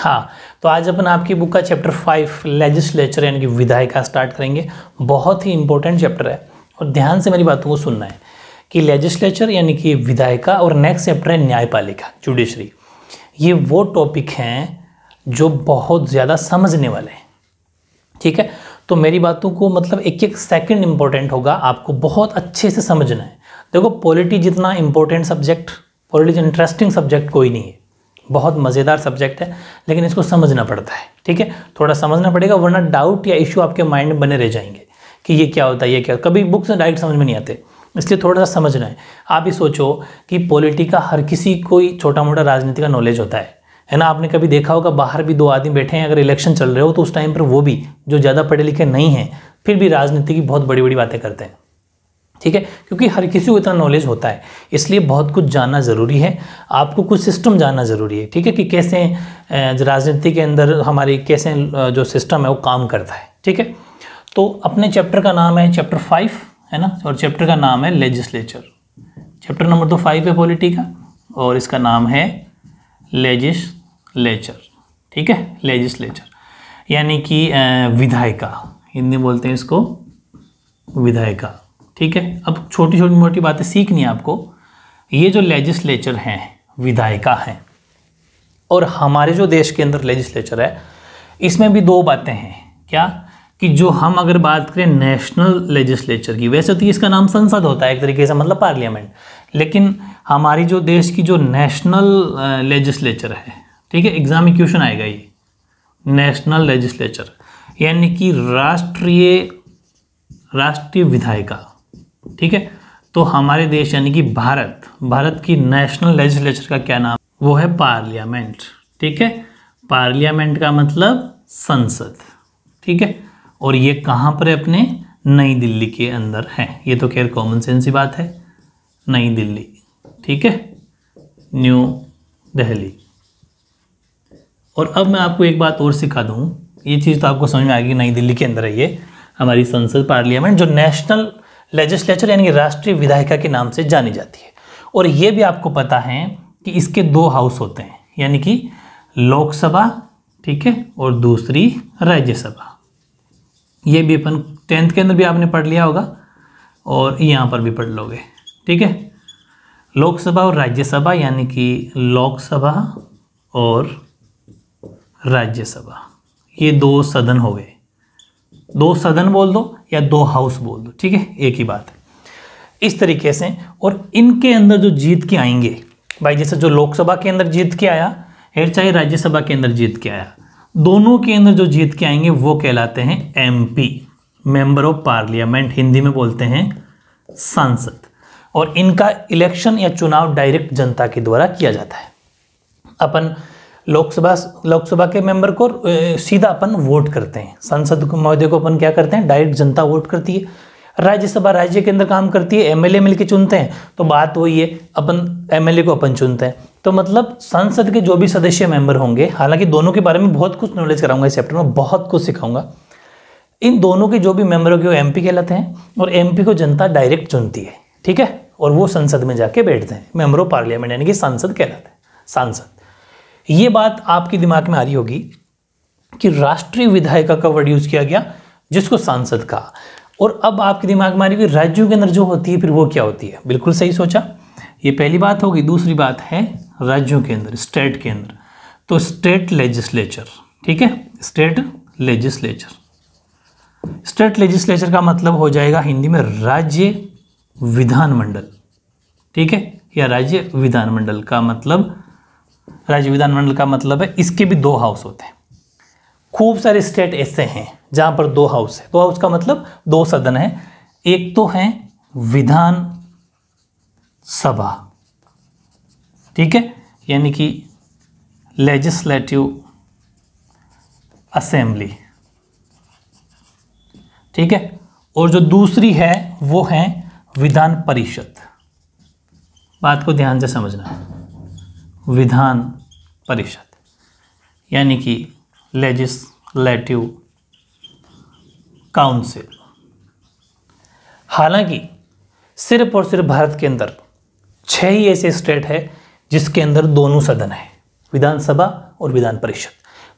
हाँ, तो आज अपन आपकी बुक का चैप्टर 5 लेजिस्लेचर यानी कि विधायिका स्टार्ट करेंगे। बहुत ही इंपॉर्टेंट चैप्टर है और ध्यान से मेरी बातों को सुनना है कि लेजिस्लेचर यानी कि विधायिका और नेक्स्ट चैप्टर है न्यायपालिका जुडिशरी। ये वो टॉपिक हैं जो बहुत ज़्यादा समझने वाले हैं, ठीक है। तो मेरी बातों को मतलब एक एक सेकंड इंपॉर्टेंट होगा, आपको बहुत अच्छे से समझना है। देखो पॉलिटी जितना important subject, polity interesting subject कोई नहीं है, बहुत मज़ेदार सब्जेक्ट है, लेकिन इसको समझना पड़ता है, ठीक है। थोड़ा समझना पड़ेगा वरना डाउट या इशू आपके माइंड में बने रह जाएंगे कि ये क्या होता है, ये क्या, कभी बुक से डायरेक्ट समझ में नहीं आते, इसलिए थोड़ा सा समझना है। आप ही सोचो कि पॉलिटी का हर किसी कोई छोटा मोटा राजनीति का नॉलेज होता है ना। आपने कभी देखा होगा बाहर भी दो आदमी बैठे हैं, अगर इलेक्शन चल रहे हो तो उस टाइम पर वो भी जो ज़्यादा पढ़े लिखे नहीं हैं फिर भी राजनीति की बहुत बड़ी बड़ी बातें करते हैं, ठीक है, क्योंकि हर किसी को इतना नॉलेज होता है। इसलिए बहुत कुछ जानना ज़रूरी है, आपको कुछ सिस्टम जानना ज़रूरी है, ठीक है, कि कैसे राजनीति के अंदर हमारी कैसे जो सिस्टम है वो काम करता है, ठीक है। तो अपने चैप्टर का नाम है चैप्टर 5 है ना, और चैप्टर का नाम है लेजिस्लेचर। चैप्टर नंबर तो 5 है पॉलिटी का और इसका नाम है लेजिस्लेचर, ठीक है। लेजिस्लेचर यानी कि विधायिका, हिंदी बोलते हैं इसको विधायिका, ठीक है। अब छोटी छोटी मोटी बातें सीखनी है आपको। ये जो लेजिस्लेचर हैं विधायिका हैं और हमारे जो देश के अंदर लेजिस्लेचर है इसमें भी दो बातें हैं। क्या कि जो हम अगर बात करें नेशनल लेजिस्लेचर की, वैसे तो इसका नाम संसद होता है एक तरीके से, मतलब पार्लियामेंट, लेकिन हमारी जो देश की जो नेशनल लेजिस्लेचर है, ठीक है, एग्जाम में क्वेश्चन आएगा ये नेशनल लेजिस्लेचर यानी कि राष्ट्रीय विधायिका, ठीक है। तो हमारे देश यानी कि भारत की नेशनल लेजिस्लेचर का क्या नाम, वो है पार्लियामेंट, ठीक है। पार्लियामेंट का मतलब संसद, ठीक है। और ये कहाँ पर है, अपने नई दिल्ली के अंदर है। ये तो खैर कॉमन सेंस ही बात है, नई दिल्ली, ठीक है, न्यू दिल्ली। और अब मैं आपको एक बात और सिखा दूँ, ये चीज़ तो आपको समझ में आएगी, नई दिल्ली के अंदर है ये हमारी संसद पार्लियामेंट, जो नेशनल लेजिस्लेचर यानी कि राष्ट्रीय विधायिका के नाम से जानी जाती है। और ये भी आपको पता है कि इसके दो हाउस होते हैं, यानी कि लोकसभा, ठीक है, और दूसरी राज्यसभा। ये भी अपन 10th के अंदर भी आपने पढ़ लिया होगा और यहाँ पर भी पढ़ लोगे, ठीक है। लोकसभा और राज्यसभा यानी कि लोकसभा और राज्यसभा, ये दो सदन हो गए। दो सदन बोल दो या दो हाउस बोल दो, ठीक है, एक ही बात है। इस तरीके से और इनके अंदर जो जीत के आएंगे भाई, जैसे जो लोकसभा के अंदर जीत के आया या चाहे राज्यसभा के अंदर जीत के आया, दोनों के अंदर जो जीत के आएंगे वो कहलाते हैं MP, member of parliament, Hindi में बोलते हैं सांसद। और इनका इलेक्शन या चुनाव डायरेक्ट जनता के द्वारा किया जाता है। अपन लोकसभा के मेंबर को सीधा अपन वोट करते हैं, संसद महोदय को अपन क्या करते हैं, डायरेक्ट जनता वोट करती है। राज्यसभा राज्य के अंदर काम करती है, MLA मिलकर चुनते हैं, तो बात वही है, अपन MLA को अपन चुनते हैं। तो मतलब संसद के जो भी सदस्य मेंबर होंगे, हालांकि दोनों के बारे में बहुत कुछ नॉलेज कराऊंगा इस चैप्टर में, बहुत कुछ सिखाऊंगा। इन दोनों के जो भी मेंबर होंगे वो MP कहलाते हैं और MP को जनता डायरेक्ट चुनती है, ठीक है, और वो संसद में जाके बैठते हैं, मेंबर ऑफ पार्लियामेंट यानी कि सांसद कहलाते हैं, सांसद। ये बात आपके दिमाग में आ रही होगी कि राष्ट्रीय विधायिका का वर्ड यूज किया गया जिसको सांसद कहा। और अब आपके दिमाग में आ रही है राज्यों के अंदर जो होती है फिर वो क्या होती है। बिल्कुल सही सोचा, ये पहली बात होगी। दूसरी बात है राज्यों के अंदर, स्टेट के अंदर, तो स्टेट लेजिस्लेचर, ठीक है, स्टेट लेजिस्लेचर। स्टेट लेजिस्लेचर का मतलब हो जाएगा हिंदी में राज्य विधानमंडल, ठीक है, या राज्य विधानमंडल का मतलब, राज्य विधानमंडल का मतलब है इसके भी दो हाउस होते हैं। खूब सारे स्टेट ऐसे हैं जहां पर दो हाउस है। दो हाउस का मतलब दो सदन है। एक तो है विधान सभा, ठीक है, यानी कि लेजिस्लेटिव असेंबली, ठीक है, और जो दूसरी है वो है विधान परिषद। बात को ध्यान से समझना, विधान परिषद यानी कि लेजिस्लेटिव काउंसिल। हालांकि सिर्फ और सिर्फ भारत के अंदर 6 ही ऐसे स्टेट है जिसके अंदर दोनों सदन है, विधानसभा और विधान परिषद।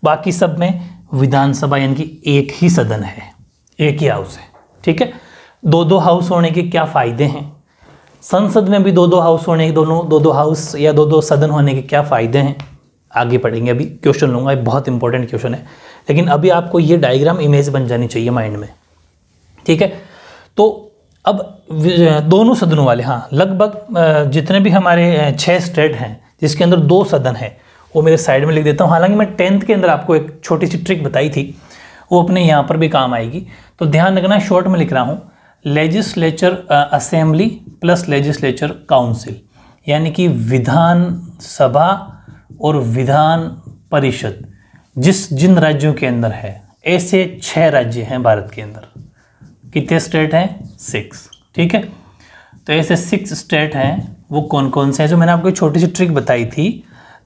बाकी सब में विधानसभा यानी कि एक ही सदन है, एक ही हाउस है, ठीक है। दो दो हाउस होने के क्या फ़ायदे हैं, संसद में भी दो दो हाउस होने के, दोनों दो दो हाउस या दो दो सदन होने के क्या फ़ायदे हैं, आगे पढ़ेंगे। अभी क्वेश्चन लूँगा, बहुत इंपॉर्टेंट क्वेश्चन है, लेकिन अभी आपको ये डायग्राम इमेज बन जानी चाहिए माइंड में, ठीक है। तो अब दोनों सदनों वाले, हाँ, लगभग जितने भी हमारे 6 स्टेट हैं जिसके अंदर 2 सदन है, वो मेरे साइड में लिख देता हूँ। हालांकि मैं 10th के अंदर आपको एक छोटी सी ट्रिक बताई थी, वो अपने यहाँ पर भी काम आएगी, तो ध्यान रखना। शॉर्ट में लिख रहा हूँ, legislature assembly plus legislature council, यानी कि विधान सभा और विधान परिषद जिन राज्यों के अंदर है, ऐसे 6 राज्य हैं भारत के अंदर। कितने स्टेट हैं? 6, ठीक है। तो ऐसे 6 स्टेट हैं, वो कौन कौन से हैं? जो मैंने आपको एक छोटी सी ट्रिक बताई थी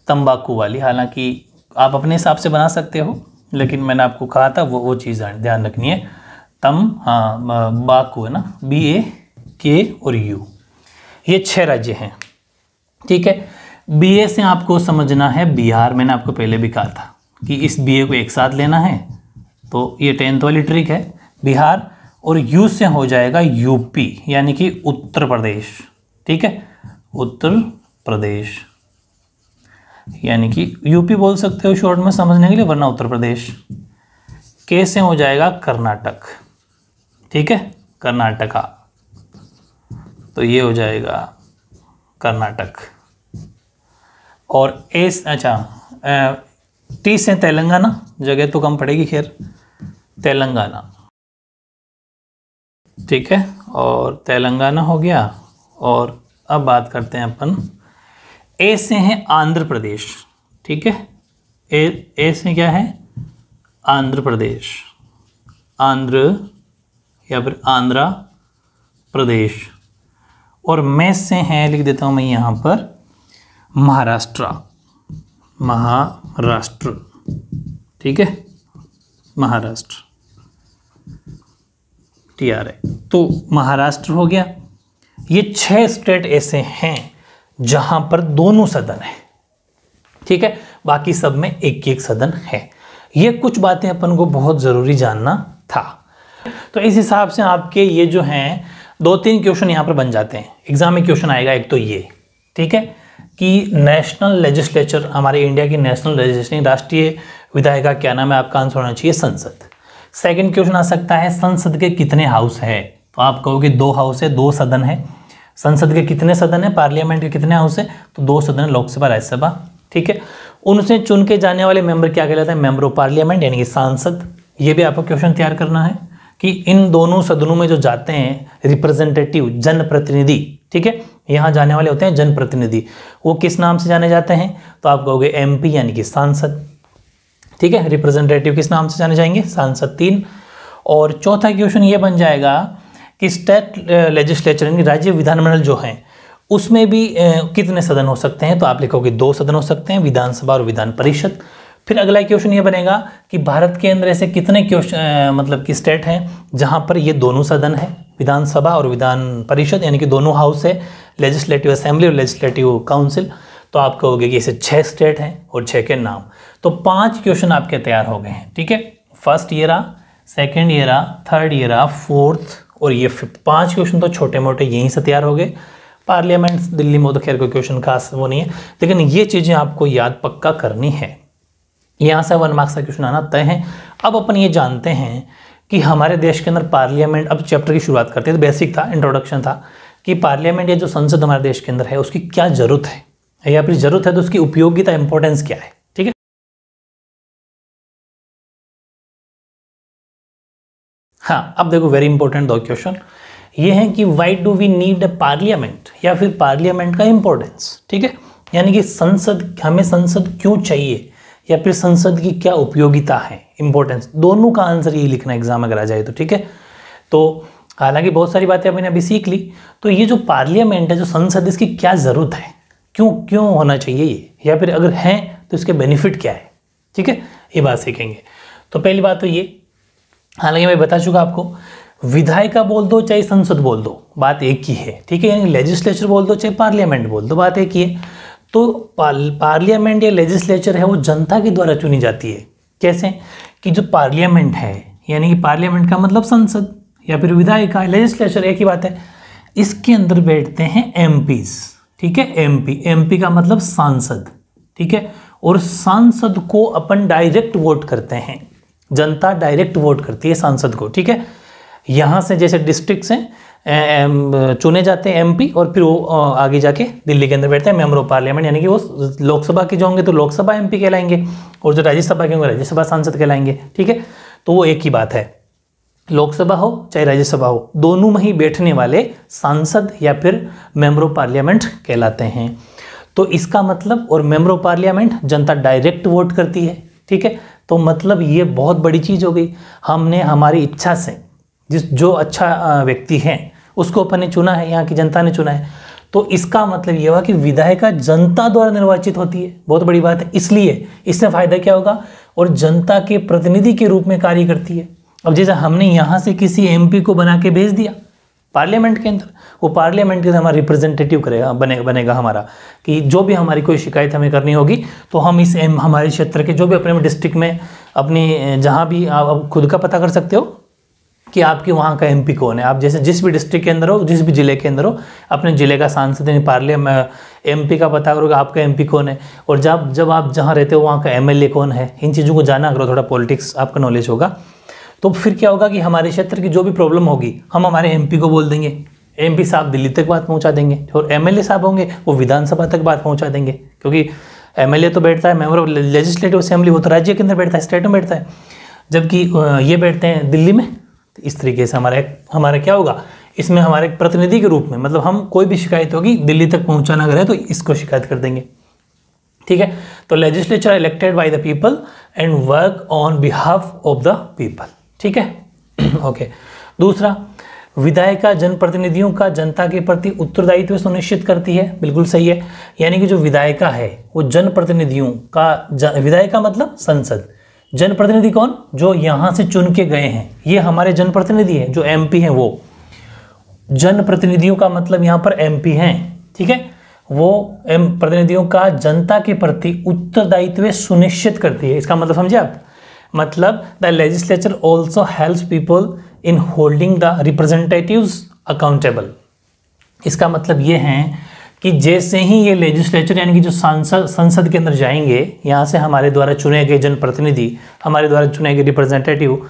तंबाकू वाली, हालांकि आप अपने हिसाब से बना सकते हो, लेकिन मैंने आपको कहा था वो चीज़ ध्यान रखनी है। बाकू है ना, BA और U, ये 6 राज्य हैं, ठीक है। BA से आपको समझना है बिहार, मैंने आपको पहले भी कहा था कि इस BA को एक साथ लेना है, तो ये 10th वाली ट्रिक है, बिहार। और U से हो जाएगा UP, यानी कि उत्तर प्रदेश, ठीक है, उत्तर प्रदेश, यानी कि UP बोल सकते हो शॉर्ट में समझने के लिए, वरना उत्तर प्रदेश। K से हो जाएगा कर्नाटक, ठीक है, कर्नाटका, तो ये हो जाएगा कर्नाटक। और T से तेलंगाना, जगह तो कम पड़ेगी खैर, तेलंगाना, ठीक है, और तेलंगाना हो गया। और अब बात करते हैं अपन, A से है आंध्र प्रदेश, ठीक है, ए से क्या है? आंध्र प्रदेश, आंध्र या फिर आंध्रा प्रदेश। और मैं से है, लिख देता हूँ मैं यहाँ पर, महाराष्ट्र, महाराष्ट्र, ठीक है, महाराष्ट्र, TRI, तो महाराष्ट्र हो गया। ये 6 स्टेट ऐसे हैं जहां पर दोनों सदन है, ठीक है, बाकी सब में एक एक सदन है। ये कुछ बातें अपन को बहुत ज़रूरी जानना था। तो इस हिसाब से आपके ये जो हैं 2-3 क्वेश्चन यहाँ पर बन जाते हैं, एग्जाम में क्वेश्चन आएगा। एक तो ये, ठीक है, कि नेशनल लेजिस्लेचर, हमारे इंडिया की नेशनल लेजिस्लेचर, राष्ट्रीय विधायिका का क्या नाम है? आपका आंसर होना चाहिए संसद। सेकंड क्वेश्चन आ सकता है, संसद के कितने हाउस है? तो आप कहोगे 2 हाउस है, 2 सदन है। संसद के कितने सदन है? पार्लियामेंट के कितने हाउस है? तो 2 सदन है, लोकसभा राज्यसभा, ठीक है। उनसे चुन के जाने वाले मेंबर क्या कहलाते हैं? मेंबर ऑफ पार्लियामेंट, यानी कि सांसद। ये भी आपको क्वेश्चन तैयार करना है कि इन दोनों सदनों में जो जाते हैं रिप्रेजेंटेटिव, जनप्रतिनिधि, ठीक है, यहाँ जाने वाले होते हैं जनप्रतिनिधि, वो किस नाम से जाने जाते हैं? तो आप कहोगे MP, यानी कि सांसद, ठीक है। रिप्रेजेंटेटिव किस नाम से जाने जाएंगे? सांसद। 3। और चौथा क्वेश्चन ये बन जाएगा कि स्टेट लेजिस्लेचर, यानी राज्य विधानमंडल जो हैं, उसमें भी कितने सदन हो सकते हैं? तो आप लिखोगे 2 सदन हो सकते हैं, विधानसभा और विधान परिषद। फिर अगला क्वेश्चन ये बनेगा कि भारत के अंदर ऐसे कितने क्वेश्चन मतलब कि स्टेट हैं जहां पर ये दोनों सदन है, विधानसभा और विधान परिषद, यानी कि दोनों हाउस है, लेजिस्लेटिव असेंबली और लेजिस्लेटिव काउंसिल। तो आप कहोगे कि ऐसे 6 स्टेट हैं और 6 के नाम। तो 5 क्वेश्चन आपके तैयार हो गए हैं, ठीक है। फर्स्ट ये रहा, सेकेंड ये रहा, थर्ड ये रहा, फोर्थ और ये 5th। 5 क्वेश्चन तो छोटे मोटे यहीं से तैयार हो गए। पार्लियामेंट दिल्ली में तो खैर कोई क्वेश्चन खास वो नहीं है, लेकिन ये चीज़ें आपको याद पक्का करनी है। यहाँ से 1 मार्क्स का क्वेश्चन आना तय है। अब अपन ये जानते हैं कि हमारे देश के अंदर पार्लियामेंट, अब चैप्टर की शुरुआत करते हैं, तो बेसिक था, इंट्रोडक्शन था कि पार्लियामेंट या जो संसद हमारे देश के अंदर है उसकी क्या ज़रूरत है, या फिर ज़रूरत है तो उसकी उपयोगिता, इंपॉर्टेंस क्या है, ठीक है। हाँ, अब देखो वेरी इंपॉर्टेंट 2 क्वेश्चन ये हैं कि why do we need a parliament, या फिर पार्लियामेंट का इंपॉर्टेंस, ठीक है, यानी कि संसद, हमें संसद क्यों चाहिए, या फिर संसद की क्या उपयोगिता है, इंपॉर्टेंस। दोनों का आंसर ये लिखना एग्जाम अगर आ जाए तो, ठीक है। तो हालांकि बहुत सारी बातें अपने अभी सीख ली, तो ये जो पार्लियामेंट है, जो संसद, इसकी क्या ज़रूरत है, क्यों होना चाहिए ये, या फिर अगर है तो इसके बेनिफिट क्या है, ठीक है, ये बात सीखेंगे। तो पहली बात तो ये, हालांकि मैं बता चुका आपको, विधायिका बोल दो चाहे संसद बोल दो, बात एक ही है, ठीक है, यानी लेजिस्लेचर बोल दो चाहे पार्लियामेंट बोल दो, बात एक ही है। तो पार्लियामेंट या लेजिस्लेचर है वो जनता के द्वारा चुनी जाती है। कैसे कि जो पार्लियामेंट है, यानी कि पार्लियामेंट का मतलब संसद या फिर विधायिका, लेजिस्लेचर एक ही बात है, इसके अंदर बैठते हैं एमपीज, ठीक है। एमपी का मतलब सांसद, ठीक है। और सांसद को अपन डायरेक्ट वोट करते हैं, जनता डायरेक्ट वोट करती है सांसद को, ठीक है। यहाँ से जैसे डिस्ट्रिक्ट से चुने जाते हैं एमपी, और फिर वो आगे जाके दिल्ली के अंदर बैठते हैं मेंबर ऑफ पार्लियामेंट, यानी कि वो लोकसभा के जो होंगे तो लोकसभा एमपी कहलाएंगे, और जो राज्यसभा के होंगे राज्यसभा सांसद कहलाएंगे, ठीक है। तो वो एक ही बात है, लोकसभा हो चाहे राज्यसभा हो, दोनों में ही बैठने वाले सांसद या फिर मेंबर ऑफ पार्लियामेंट कहलाते हैं। तो इसका मतलब, और member of parliament Janata direct vote करती है, ठीक है। तो मतलब ये बहुत बड़ी चीज़ हो गई, हमने हमारी इच्छा से जो अच्छा व्यक्ति है उसको अपन ने चुना है, यहाँ की जनता ने चुना है। तो इसका मतलब ये हुआ कि विधायिका जनता द्वारा निर्वाचित होती है, बहुत बड़ी बात है। इसलिए इससे फायदा क्या होगा, और जनता के प्रतिनिधि के रूप में कार्य करती है। अब जैसे हमने यहाँ से किसी एमपी को बना के भेज दिया पार्लियामेंट के अंदर, वो पार्लियामेंट के अंदर हमारा रिप्रेजेंटेटिव करेगा, बनेगा हमारा, कि जो भी हमारी कोई शिकायत हमें करनी होगी तो हम इस हमारे क्षेत्र के जो भी अपने डिस्ट्रिक्ट में अपनी जहाँ भी आप खुद का पता कर सकते हो कि आपके वहाँ का एमपी कौन है। आप जैसे जिस भी डिस्ट्रिक्ट के अंदर हो, जिस भी जिले के अंदर हो, अपने जिले का सांसद यानी पार्लियामेंट एमपी का पता करोगे आपका एमपी कौन है, और जब आप जहाँ रहते हो वहाँ का एमएलए कौन है। इन चीज़ों को जाना करो, थोड़ा पॉलिटिक्स आपका नॉलेज होगा। तो फिर क्या होगा कि हमारे क्षेत्र की जो भी प्रॉब्लम होगी हम हमारे एमपी को बोल देंगे, एमपी साहब दिल्ली तक बात पहुँचा देंगे, और एमएलए साहब होंगे वो विधानसभा तक बात पहुँचा देंगे, क्योंकि एमएलए तो बैठता है मेंबर ऑफ लेजिस्लेटिव असेंबली, वो तो राज्य के अंदर बैठता है, स्टेट में बैठता है, जबकि ये बैठते हैं दिल्ली में। इस तरीके से हमारा क्या होगा, इसमें हमारे प्रतिनिधि के रूप में, मतलब हम कोई भी शिकायत होगी दिल्ली तक पहुंचाना अगर है तो इसको शिकायत कर देंगे, ठीक है। तो legislature elected by the people and work on behalf of the people, ठीक है। ओके। दूसरा, विधायिका जनप्रतिनिधियों का जनता के प्रति उत्तरदायित्व सुनिश्चित करती है, बिल्कुल सही है। यानी कि जो विधायिका है वो जनप्रतिनिधियों का, विधायिका मतलब संसद, जनप्रतिनिधि कौन, जो यहाँ से चुन के गए हैं, ये हमारे जनप्रतिनिधि हैं, जो एमपी हैं वो। जनप्रतिनिधियों का मतलब यहाँ पर एमपी हैं, ठीक है। वो प्रतिनिधियों का जनता के प्रति उत्तरदायित्व सुनिश्चित करती है। इसका मतलब समझे आप, मतलब the legislature also helps people in holding the representatives accountable. इसका मतलब ये है कि जैसे ही ये लेजिस्लेचर यानी कि जो संसद के अंदर जाएंगे, यहाँ से हमारे द्वारा चुने गए जनप्रतिनिधि, हमारे द्वारा चुने गए रिप्रेजेंटेटिव,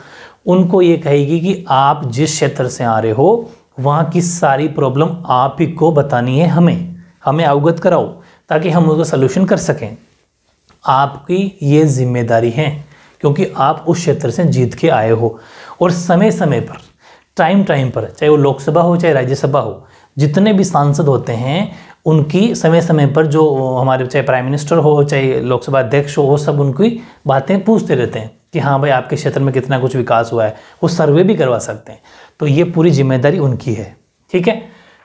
उनको ये कहेगी कि आप जिस क्षेत्र से आ रहे हो वहाँ की सारी प्रॉब्लम आप ही को बतानी है, हमें अवगत कराओ ताकि हम उसका सलूशन कर सकें। आपकी ये जिम्मेदारी है क्योंकि आप उस क्षेत्र से जीत के आए हो। और समय समय पर, टाइम पर, चाहे वो लोकसभा हो चाहे राज्यसभा हो, जितने भी सांसद होते हैं उनकी समय समय पर जो हमारे चाहे प्राइम मिनिस्टर हो चाहे लोकसभा अध्यक्ष हो, सब उनकी बातें पूछते रहते हैं कि हाँ भाई आपके क्षेत्र में कितना कुछ विकास हुआ है, वो सर्वे भी करवा सकते हैं। तो ये पूरी जिम्मेदारी उनकी है, ठीक है।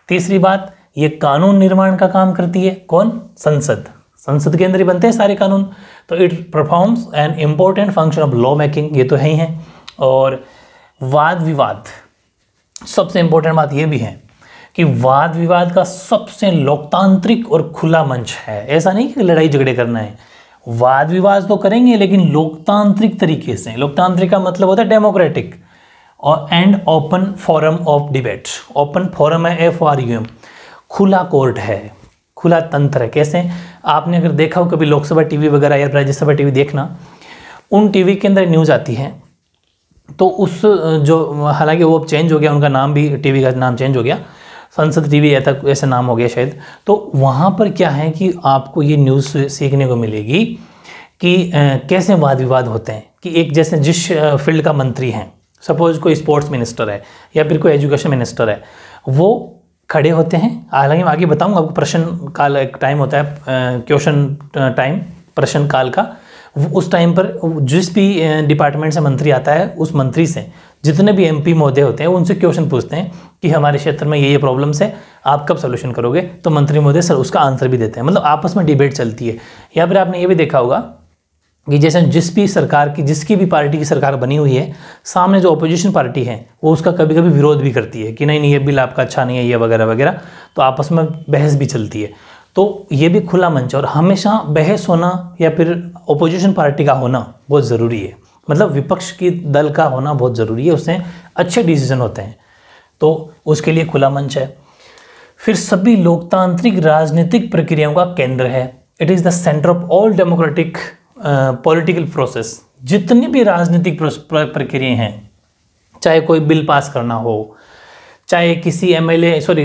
तीसरी बात, ये कानून निर्माण का काम करती है, कौन, संसद के अंदर ही बनते हैं सारे कानून। तो it performs an important function of law making, ये तो है ही है। और वाद विवाद, सबसे इम्पोर्टेंट बात ये भी है कि वाद विवाद का सबसे लोकतांत्रिक और खुला मंच है। ऐसा नहीं कि लड़ाई झगड़े करना है, वाद विवाद तो करेंगे लेकिन लोकतांत्रिक तरीके से। लोकतांत्रिक का मतलब होता है डेमोक्रेटिक और and open forum of debate. Open forum है FORUM, खुला कोर्ट है, खुला तंत्र है। कैसे, आपने अगर देखा हो कभी लोकसभा टीवी वगैरह या राज्यसभा टीवी देखना, उन टीवी के अंदर न्यूज़ आती है तो उस जो, हालांकि वो अब चेंज हो गया, उनका नाम भी, टीवी का नाम चेंज हो गया, संसद टीवी ऐसा नाम हो गया शायद। तो वहाँ पर क्या है कि आपको ये न्यूज़ सीखने को मिलेगी कि कैसे वाद विवाद होते हैं। कि एक जैसे जिस फील्ड का मंत्री हैं, सपोज कोई स्पोर्ट्स मिनिस्टर है या फिर कोई एजुकेशन मिनिस्टर है, वो खड़े होते हैं, हालांकि मैं आगे बताऊंगा आपको, प्रश्न काल एक टाइम होता है, क्वेश्चन टाइम, प्रश्न काल का। उस टाइम पर जिस भी डिपार्टमेंट से मंत्री आता है, उस मंत्री से जितने भी MP महोदय होते हैं उनसे क्वेश्चन पूछते हैं कि हमारे क्षेत्र में ये प्रॉब्लम्स है, आप कब सोल्यूशन करोगे। तो मंत्री महोदय सर उसका आंसर भी देते हैं, मतलब आपस में डिबेट चलती है। या फिर आपने ये भी देखा होगा कि जैसे जिस भी सरकार की, जिसकी भी पार्टी की सरकार बनी हुई है, सामने जो अपोजिशन पार्टी है वो उसका कभी कभी विरोध भी करती है कि नहीं ये बिल आपका अच्छा नहीं है, ये वगैरह वगैरह, तो आपस में बहस भी चलती है। तो ये भी खुला मंच है और हमेशा बहस होना या फिर ओपोजिशन पार्टी का होना बहुत ज़रूरी है, मतलब विपक्ष की दल का होना बहुत ज़रूरी है, उससे अच्छे डिसीजन होते हैं, तो उसके लिए खुला मंच है। फिर सभी लोकतांत्रिक राजनीतिक प्रक्रियाओं का केंद्र है, it is the centre of all democratic political process. जितनी भी राजनीतिक प्रक्रियाएं हैं, चाहे कोई बिल पास करना हो, चाहे किसी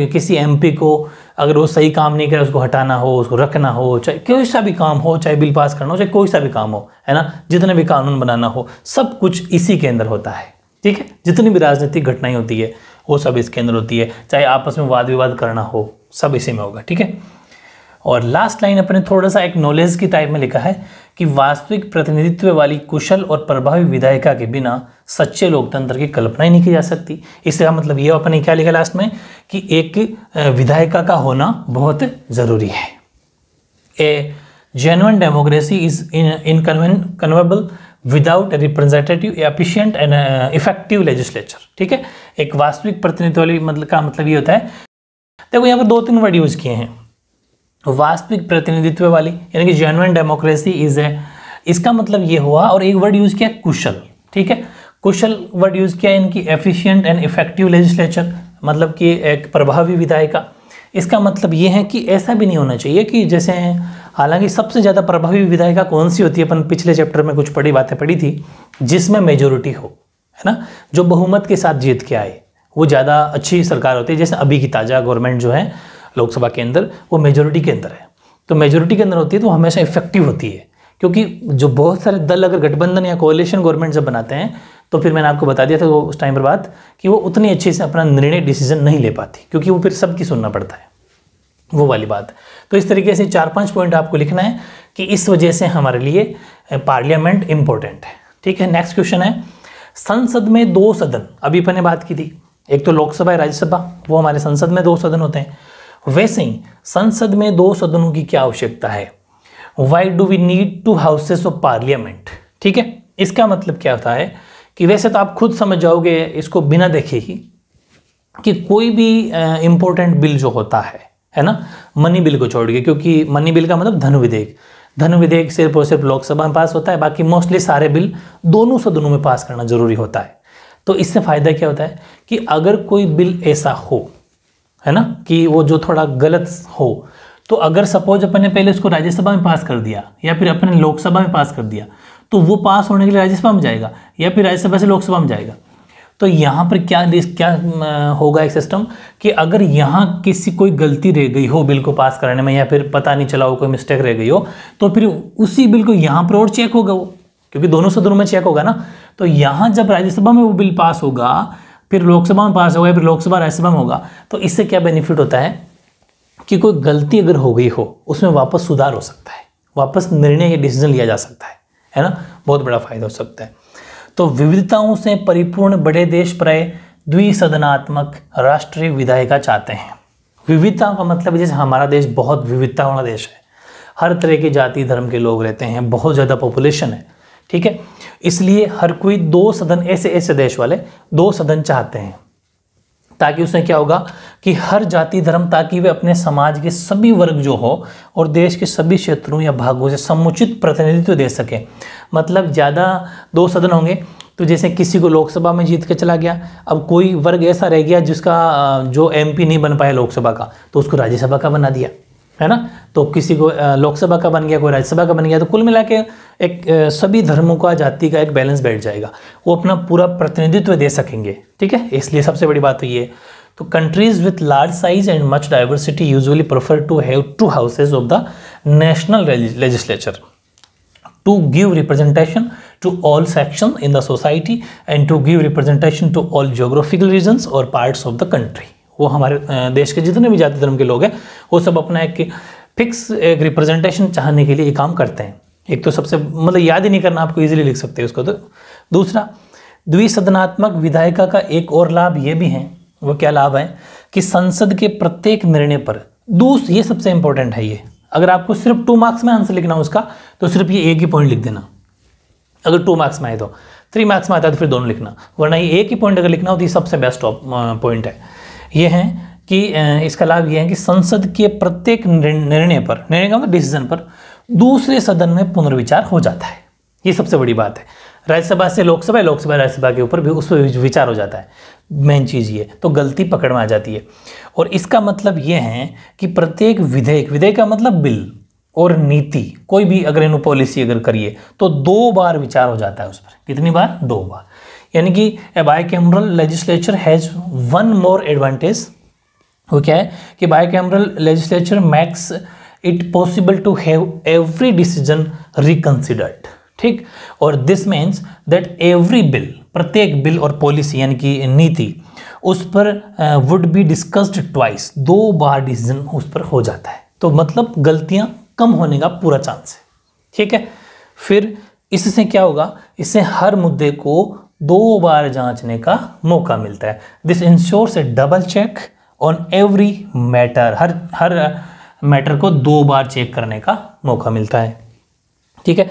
किसी एमपी को अगर वो सही काम नहीं करे उसको हटाना हो, उसको रखना हो, चाहे कोई सा भी काम हो, चाहे बिल पास करना हो, चाहे कोई सा भी काम हो, है ना, जितने भी कानून बनाना हो, सब कुछ इसी के अंदर होता है, ठीक है। जितनी भी राजनीतिक घटनाएं होती है वो सब इसके अंदर होती है, चाहे आपस में वाद विवाद करना हो, सब इसी में होगा, ठीक है। और लास्ट लाइन अपने थोड़ा सा एक नॉलेज की टाइप में लिखा है कि वास्तविक प्रतिनिधित्व वाली कुशल और प्रभावी विधायिका के बिना सच्चे लोकतंत्र की कल्पना ही नहीं की जा सकती। इसका मतलब ये अपने क्या लिखा लास्ट में कि एक विधायिका का होना बहुत ज़रूरी है। A genuine democracy is inconceivable without representative efficient and effective legislature, ठीक है। एक वास्तविक प्रतिनिधित्व वाली मतलब ये होता है, देखो यहाँ पर 2-3 वर्ड यूज किए हैं, वास्तविक प्रतिनिधित्व वाली यानी कि जेन्युइन डेमोक्रेसी इज है, इसका मतलब ये हुआ, और एक वर्ड यूज किया कुशल, ठीक है। कुशल वर्ड यूज किया इनकी एफिशिएंट एंड इफेक्टिव लेजिस्लेचर, मतलब कि एक प्रभावी विधायिका। इसका मतलब ये है कि ऐसा भी नहीं होना चाहिए कि जैसे, हालांकि सबसे ज़्यादा प्रभावी विधायिका कौन सी होती है, अपन पिछले चैप्टर में कुछ बातें पढ़ी थी, जिसमें मेजोरिटी हो, है ना, जो बहुमत के साथ जीत के आए, वो ज़्यादा अच्छी सरकार होती है। जैसे अभी की ताज़ा गवर्नमेंट जो है लोकसभा के अंदर, वो मेजोरिटी के अंदर है, तो मेजोरिटी के अंदर होती है तो हमेशा इफेक्टिव होती है, क्योंकि जो बहुत सारे दल अगर गठबंधन या कोalition गवर्नमेंट जब बनाते हैं, तो फिर मैंने आपको बता दिया था वो उस टाइम पर बात कि वो उतनी अच्छे से अपना निर्णय डिसीजन नहीं ले पाती, क्योंकि वो फिर सबकी सुनना पड़ता है, वो वाली बात। तो इस तरीके से 4-5 पॉइंट आपको लिखना है कि इस वजह से हमारे लिए पार्लियामेंट इंपॉर्टेंट है, ठीक है। नेक्स्ट क्वेश्चन है, संसद में 2 सदन, अभी अपन ने बात की थी, एक तो लोकसभा है, राज्यसभा, वो हमारे संसद में 2 सदन होते हैं। वैसे ही संसद में 2 सदनों की क्या आवश्यकता है, why do we need 2 houses of parliament, ठीक है। इसका मतलब क्या होता है कि वैसे तो आप खुद समझ जाओगे इसको बिना देखे ही कि कोई भी इंपॉर्टेंट बिल जो होता है ना, मनी बिल को छोड़ के, क्योंकि मनी बिल का मतलब धन विधेयक सिर्फ और सिर्फ लोकसभा में पास होता है, बाकी मोस्टली सारे बिल दोनों सदनों में पास करना जरूरी होता है। तो इससे फायदा क्या होता है कि अगर कोई बिल ऐसा हो, है ना, कि वो जो थोड़ा गलत हो, तो अगर सपोज अपन ने पहले उसको राज्यसभा में पास कर दिया या फिर अपन ने लोकसभा में पास कर दिया, तो वो पास होने के लिए राज्यसभा में जाएगा या फिर राज्यसभा से लोकसभा में जाएगा। तो यहाँ पर क्या होगा एक सिस्टम कि अगर यहाँ किसी कोई गलती रह गई हो बिल को पास कराने में, या फिर पता नहीं चला हो, कोई मिस्टेक रह गई हो, तो फिर उसी बिल को यहाँ पर और चेक होगा, वो क्योंकि दोनों सदनों में चेक होगा ना। तो यहाँ जब राज्यसभा में वो बिल पास होगा, फिर लोकसभा में पास होगा, फिर लोकसभा राज्यसभा में होगा, तो इससे क्या बेनिफिट होता है कि कोई गलती अगर हो गई हो उसमें वापस सुधार हो सकता है, वापस निर्णय या डिसीजन लिया जा सकता है ना, बहुत बड़ा फायदा हो सकता है। तो विविधताओं से परिपूर्ण बड़े देश प्राय द्विसदनात्मक राष्ट्रीय विधायिका चाहते हैं। विविधताओं का मतलब जैसे हमारा देश बहुत विविधता वाला देश है, हर तरह की जाति धर्म के लोग रहते हैं, बहुत ज़्यादा पॉपुलेशन है, ठीक है। इसलिए हर कोई 2 सदन, ऐसे देश वाले 2 सदन चाहते हैं, ताकि उसमें क्या होगा कि हर जाति धर्म, ताकि वे अपने समाज के सभी वर्ग जो हो और देश के सभी क्षेत्रों या भागों से समुचित प्रतिनिधित्व दे सके। मतलब ज़्यादा 2 सदन होंगे, तो जैसे किसी को लोकसभा में जीत के चला गया, अब कोई वर्ग ऐसा रह गया जिसका जो MP नहीं बन पाया लोकसभा का, तो उसको राज्यसभा का बना दिया, है ना। तो किसी को लोकसभा का बन गया, कोई राज्यसभा का बन गया, तो कुल मिला के एक सभी धर्मों का, जाति का एक बैलेंस बैठ जाएगा, वो अपना पूरा प्रतिनिधित्व दे सकेंगे, ठीक है। इसलिए सबसे बड़ी बात तो ये। तो countries with large size and much diversity usually prefer to have 2 houses of the national legislature to give representation to all sections in the society and to give representation to all geographical regions और parts of the country। वो हमारे देश के जितने भी जाति धर्म के लोग हैं वो सब अपना एक फिक्स एक रिप्रेजेंटेशन चाहने के लिए ये काम करते हैं। एक तो सबसे मतलब याद ही नहीं करना, आपको इजीली लिख सकते हैं उसको। तो दूसरा, द्विसदनात्मक विधायिका का एक और लाभ ये भी है, वो क्या लाभ है कि संसद के प्रत्येक निर्णय पर ये सबसे इंपॉर्टेंट है। ये अगर आपको सिर्फ 2 मार्क्स में आंसर लिखना हो उसका, तो सिर्फ ये एक ही पॉइंट लिख देना। अगर 2 मार्क्स में आए तो, 3 मार्क्स में आता है तो फिर दोनों लिखना, वरना ये एक ही पॉइंट अगर लिखना हो तो ये सबसे बेस्ट पॉइंट है। ये है कि इसका लाभ यह है कि संसद के प्रत्येक निर्णय का मतलब डिसीजन पर दूसरे सदन में पुनर्विचार हो जाता है। ये सबसे बड़ी बात है। राज्यसभा से लोकसभा, लोकसभा राज्यसभा के ऊपर भी उस पर विचार हो जाता है। मेन चीज़ ये, तो गलती पकड़ में आ जाती है। और इसका मतलब ये है कि प्रत्येक विधेयक का मतलब बिल और नीति, कोई भी अगर इन पॉलिसी अगर करिए तो 2 बार विचार हो जाता है उस पर। कितनी बार? 2 बार। यानी कि a bicameral legislature has one more advantage. वो क्या है कि bicameral legislature makes it possible to have every decision reconsidered. ठीक, और this means that every bill, प्रत्येक बिल और पॉलिसी यानी कि नीति, उस पर वुड बी डिस्कस्ड ट्वाइस, 2 बार डिसीजन उस पर हो जाता है। तो मतलब गलतियां कम होने का पूरा चांस है। ठीक है, फिर इससे क्या होगा? इससे हर मुद्दे को 2 बार जांचने का मौका मिलता है। This ensures a double check on every matter, हर मैटर को 2 बार चेक करने का मौका मिलता है। ठीक है,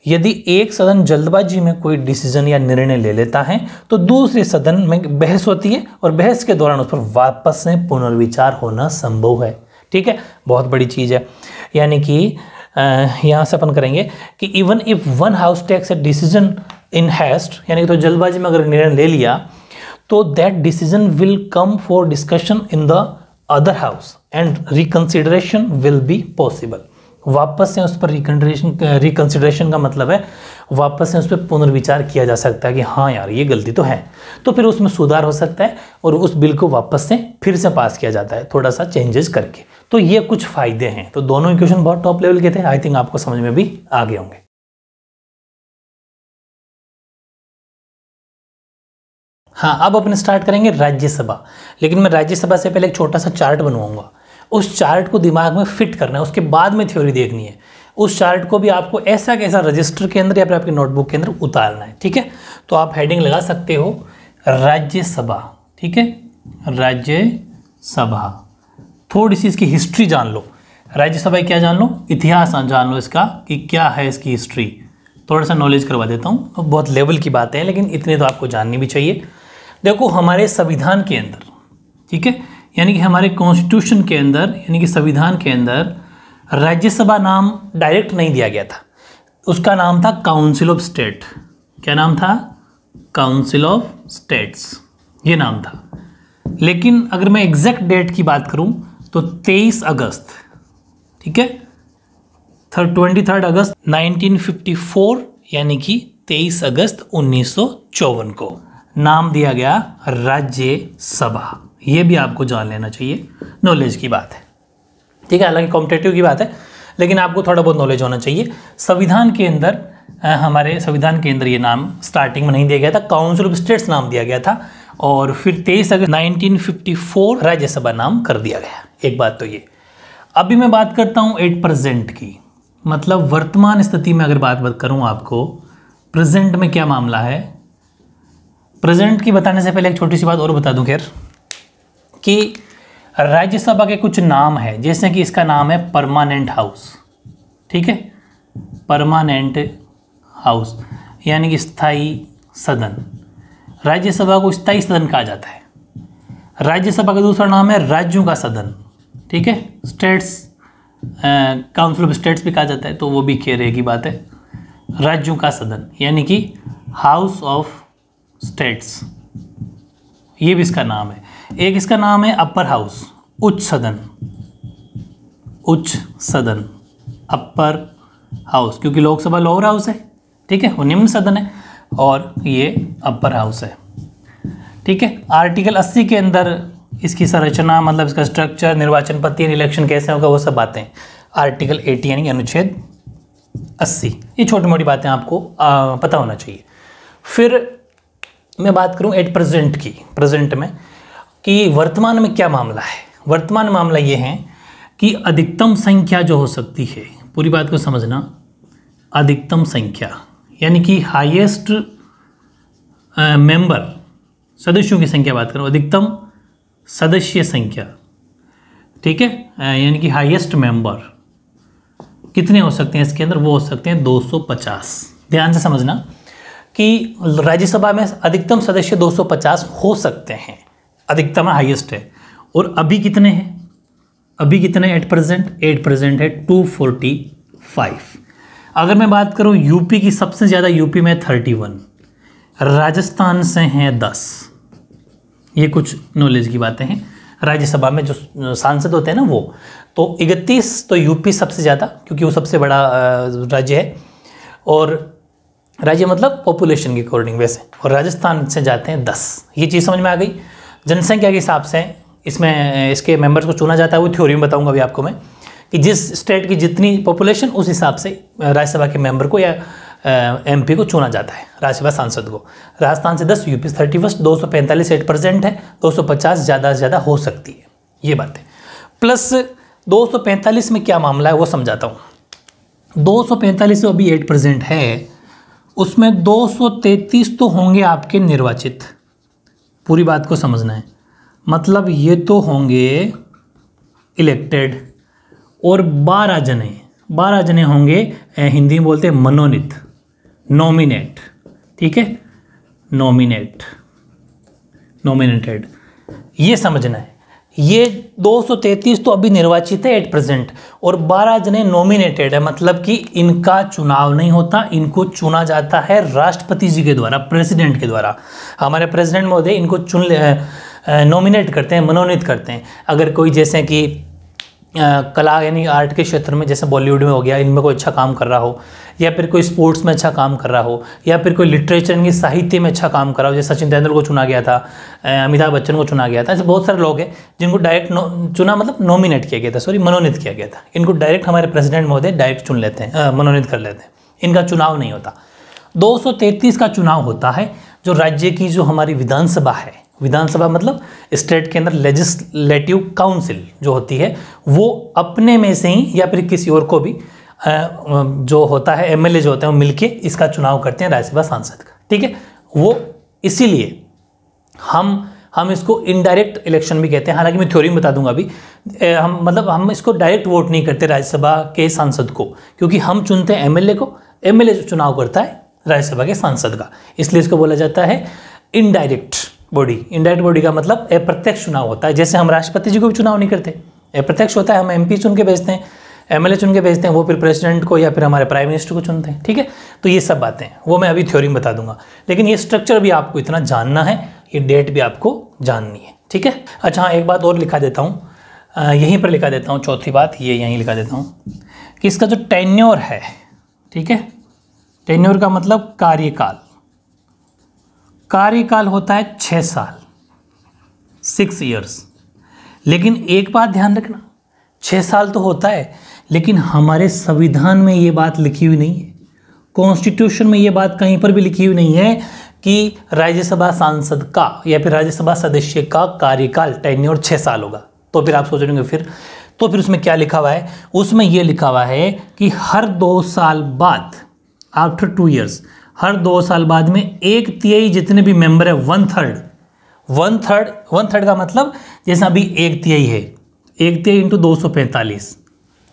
यदि एक सदन जल्दबाजी में कोई डिसीजन या निर्णय ले लेता है तो दूसरे सदन में बहस होती है और बहस के दौरान उस पर वापस से पुनर्विचार होना संभव है। ठीक है, बहुत बड़ी चीज़ है। यानी कि यहाँ से अपन करेंगे कि even if one house takes a decision in haste, यानी कि तो जल्दबाजी में अगर निर्णय ले लिया तो that decision will come for discussion in the other house and reconsideration will be possible. वापस से उस पर रिकंसिडरेशन का मतलब है वापस से उस पर पुनर्विचार किया जा सकता है कि हाँ यार ये गलती तो है, तो फिर उसमें सुधार हो सकता है और उस बिल को वापस से फिर से पास किया जाता है थोड़ा सा चेंजेस करके। तो ये कुछ फायदे हैं। तो दोनों इक्वेशन बहुत टॉप लेवल के थे। आई थिंक आपको समझ में भी आ गए होंगे। हाँ, अब अपन स्टार्ट करेंगे राज्यसभा। लेकिन मैं राज्यसभा से पहले एक छोटा सा चार्ट बनवाऊंगा। उस चार्ट को दिमाग में फिट करना है, उसके बाद में थ्योरी देखनी है। उस चार्ट को भी आपको ऐसा कैसा रजिस्टर के अंदर या फिर आपकी नोटबुक के अंदर उतारना है। ठीक है, तो आप हेडिंग लगा सकते हो राज्यसभा। ठीक है, राज्यसभा। थोड़ी सी इसकी हिस्ट्री जान लो। राज्यसभा क्या जान लो? इतिहास जान लो इसका कि क्या है इसकी हिस्ट्री। थोड़ा सा नॉलेज करवा देता हूँ। तो बहुत लेवल की बातें हैं लेकिन इतने तो आपको जाननी भी चाहिए। देखो, हमारे संविधान के अंदर, ठीक है, यानी कि हमारे कॉन्स्टिट्यूशन के अंदर, यानी कि संविधान के अंदर राज्यसभा नाम डायरेक्ट नहीं दिया गया था। उसका नाम था काउंसिल ऑफ स्टेट। क्या नाम था? काउंसिल ऑफ स्टेट्स, ये नाम था। लेकिन अगर मैं एग्जैक्ट डेट की बात करूं तो 23 अगस्त, ठीक है, 23 अगस्त 1954, यानी कि 23 अगस्त 1954 को नाम दिया गया राज्यसभा। ये भी आपको जान लेना चाहिए, नॉलेज की बात है। ठीक है, हालांकि कॉम्पिटेटिव की बात है लेकिन आपको थोड़ा बहुत नॉलेज होना चाहिए। संविधान के अंदर, हमारे संविधान के अंदर ये नाम स्टार्टिंग में नहीं दिया गया था, काउंसिल ऑफ स्टेट्स नाम दिया गया था और फिर 23 अगस्त 1954 राज्यसभा नाम कर दिया गया। एक बात तो ये। अभी मैं बात करता हूँ एट प्रेजेंट की, मतलब वर्तमान स्थिति में अगर बात करूँ आपको, प्रेजेंट में क्या मामला है। प्रेजेंट की बताने से पहले एक छोटी सी बात और बता दूं खैर, कि राज्यसभा के कुछ नाम है, जैसे कि इसका नाम है परमानेंट हाउस। ठीक है, परमानेंट हाउस यानी कि स्थायी सदन। राज्यसभा को स्थायी सदन कहा जाता है। राज्यसभा का दूसरा नाम है राज्यों का सदन। ठीक है, स्टेट्स, काउंसिल ऑफ स्टेट्स भी कहा जाता है, तो वो भी खेरे की बात है। राज्यों का सदन यानी कि हाउस ऑफ स्टेट्स, ये भी इसका नाम है। एक इसका नाम है अपर हाउस, उच्च सदन। उच्च सदन, अपर हाउस, क्योंकि लोकसभा लोअर हाउस है। ठीक है, वो निम्न सदन है और ये अपर हाउस है। ठीक है, आर्टिकल 80 के अंदर इसकी संरचना, मतलब इसका स्ट्रक्चर, निर्वाचन पद्धति, इलेक्शन कैसे होगा, वो सब बातें आर्टिकल 80 यानी अनुच्छेद 80। ये छोटी मोटी बातें आपको पता होना चाहिए। फिर मैं बात करूं एट प्रेजेंट की, प्रेजेंट में कि वर्तमान में क्या मामला है। वर्तमान मामला ये है कि अधिकतम संख्या जो हो सकती है, पूरी बात को समझना, अधिकतम संख्या यानी कि हाईएस्ट मेंबर, सदस्यों की संख्या बात करूं, अधिकतम सदस्य संख्या। ठीक है, यानी कि हाईएस्ट मेंबर कितने हो सकते हैं इसके अंदर, वो हो सकते हैं 250। ध्यान से समझना कि राज्यसभा में अधिकतम सदस्य 250 हो सकते हैं, अधिकतम हाईएस्ट है। और अभी कितने हैं, अभी कितने एट प्रेजेंट है 245। अगर मैं बात करूं यूपी की, सबसे ज़्यादा यूपी में 31, राजस्थान से हैं 10। ये कुछ नॉलेज की बातें हैं। राज्यसभा में जो सांसद होते हैं ना वो तो 31, तो यूपी सबसे ज़्यादा क्योंकि वो सबसे बड़ा राज्य है, और राज्य मतलब पॉपुलेशन के अकॉर्डिंग वैसे, और राजस्थान से जाते हैं 10। ये चीज़ समझ में आ गई। जनसंख्या के हिसाब से इसमें इसके मेंबर्स को चुना जाता है, वो थ्योरी में बताऊंगा अभी आपको मैं, कि जिस स्टेट की जितनी पॉपुलेशन उस हिसाब से राज्यसभा के मेंबर को या एमपी को चुना जाता है, राज्यसभा सांसद को। राजस्थान से 10, यूपी 31, 245 8% है, 250 ज़्यादा से ज़्यादा हो सकती है, ये बात है। प्लस 245 में क्या मामला है वो समझाता हूँ। 245 जो अभी 8% है, उसमें 233 तो होंगे आपके निर्वाचित, पूरी बात को समझना है, मतलब ये तो होंगे इलेक्टेड, और 12 जने होंगे, हिंदी में बोलते हैं मनोनीत, नॉमिनेट, ठीक है, नॉमिनेटेड, ये समझना है। ये 233 तो अभी निर्वाचित है 8%, और 12 जने नॉमिनेटेड है, मतलब कि इनका चुनाव नहीं होता, इनको चुना जाता है राष्ट्रपति जी के द्वारा, प्रेसिडेंट के द्वारा। हमारे प्रेसिडेंट महोदय इनको नॉमिनेट करते हैं, मनोनीत करते हैं। अगर कोई जैसे कि कला यानी आर्ट के क्षेत्र में, जैसे बॉलीवुड में हो गया, इनमें कोई अच्छा काम कर रहा हो, या फिर कोई स्पोर्ट्स में अच्छा काम कर रहा हो, या फिर कोई लिटरेचर यानी साहित्य में अच्छा काम कर रहा हो, जैसे सचिन तेंदुलकर को चुना गया था, अमिताभ बच्चन को चुना गया था, ऐसे बहुत सारे लोग हैं जिनको डायरेक्ट चुना, मतलब नॉमिनेट किया गया था, सॉरी मनोनीत किया गया था। इनको डायरेक्ट हमारे प्रेसिडेंट महोदय डायरेक्ट चुन लेते हैं, मनोनीत कर लेते हैं, इनका चुनाव नहीं होता। 233 का चुनाव होता है, जो राज्य की जो हमारी विधानसभा है, विधानसभा मतलब स्टेट के अंदर लेजिस्लेटिव काउंसिल जो होती है, वो अपने में से ही या फिर किसी और को भी जो होता है एमएलए जो होते हैं वो मिलके इसका चुनाव करते हैं राज्यसभा सांसद का, ठीक है। वो इसीलिए हम इसको इनडायरेक्ट इलेक्शन भी कहते हैं, हालांकि मैं थ्योरी में बता दूंगा अभी। हम इसको डायरेक्ट वोट नहीं करते राज्यसभा के सांसद को, क्योंकि हम चुनते हैं एमएलए को, एमएलए जो चुनाव करता है राज्यसभा के सांसद का, इसलिए इसको बोला जाता है इनडायरेक्ट बॉडी। इनडायरेक्ट बॉडी का मतलब अप्रत्यक्ष चुनाव होता है। जैसे हम राष्ट्रपति जी को भी चुनाव नहीं करते, अप्रत्यक्ष होता है, हम एमपी चुन के भेजते हैं, एमएलए चुन के भेजते हैं, वो फिर प्रेसिडेंट को या फिर हमारे प्राइम मिनिस्टर को चुनते हैं, ठीक है। तो ये सब बातें वो मैं अभी थ्योरी में बता दूंगा, लेकिन ये स्ट्रक्चर भी आपको इतना जानना है, ये डेट भी आपको जाननी है, ठीक है। अच्छा, एक बात और लिखा देता हूँ, यहीं पर लिखा देता हूँ, चौथी बात ये यहीं लिखा देता हूँ कि इसका जो टेन्योर है, ठीक है, टेन्योर का मतलब कार्यकाल होता है 6 साल, 6 ईयर्स। लेकिन एक बात ध्यान रखना, 6 साल तो होता है, लेकिन हमारे संविधान में ये बात लिखी हुई नहीं है, कॉन्स्टिट्यूशन में ये बात कहीं पर भी लिखी हुई नहीं है कि राज्यसभा सांसद का या फिर राज्यसभा सदस्य का कार्यकाल टेन्योर 6 साल होगा। तो फिर आप सोच रहे होंगे फिर उसमें क्या लिखा हुआ है? उसमें ये लिखा हुआ है कि हर 2 साल बाद, आफ्टर 2 ईयर्स, हर 2 साल बाद में 1/3 जितने भी मेंबर है, 1/3 का मतलब जैसे अभी 1/3 है, 1/3 इंटू 245,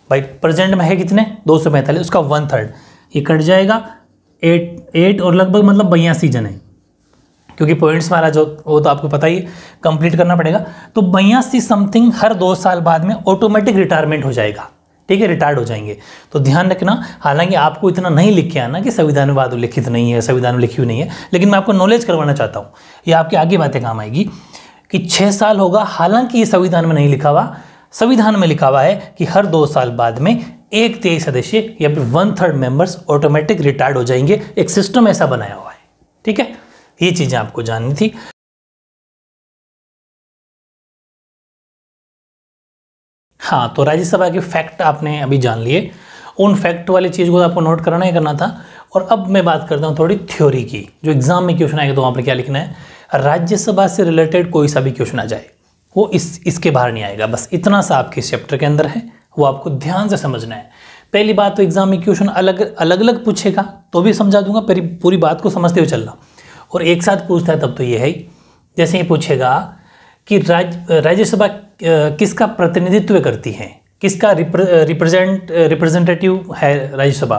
भाई प्रेजेंट में है कितने 245, उसका 1/3 ये कट जाएगा 8 और लगभग मतलब 82 जन है, क्योंकि पॉइंट्स वाला जो वो तो आपको पता ही कंप्लीट करना पड़ेगा। तो 82 समथिंग हर 2 साल बाद में ऑटोमेटिक रिटायरमेंट हो जाएगा, ठीक है, रिटायर्ड हो जाएंगे। तो ध्यान रखना, हालांकि आपको इतना नहीं लिख के आना कि संविधान में बात उल्लिखित नहीं है, संविधान में लिखी हुई नहीं है, लेकिन मैं आपको नॉलेज करवाना चाहता हूँ, ये आपके आगे बातें काम आएगी कि 6 साल होगा। हालांकि ये संविधान में नहीं लिखा हुआ, संविधान में लिखा हुआ है कि हर 2 साल बाद में 1/3 सदस्य या फिर 1/3 मेंबर्स ऑटोमेटिक रिटायर्ड हो जाएंगे। एक सिस्टम ऐसा बनाया हुआ है, ठीक है। ये चीजें आपको जाननी थी। हाँ, तो राज्यसभा के फैक्ट आपने अभी जान लिए, उन फैक्ट वाली चीज़ को आपको नोट करना ही करना था। और अब मैं बात करता हूँ थोड़ी थ्योरी की, जो एग्जाम में क्वेश्चन आएगा तो वहाँ पर क्या लिखना है। राज्यसभा से रिलेटेड कोई सा भी क्वेश्चन आ जाए वो इसके बाहर नहीं आएगा, बस इतना सा आपके चैप्टर के अंदर है, वो आपको ध्यान से समझना है। पहली बात तो एग्जाम में क्वेश्चन अलग अलग पूछेगा तो भी समझा दूंगा, पूरी बात को समझते हुए चलना। और एक साथ पूछता है तब तो ये है, जैसे ये पूछेगा कि राज्यसभा किसका प्रतिनिधित्व करती है, किसका रिप्रेजेंटेटिव है राज्यसभा,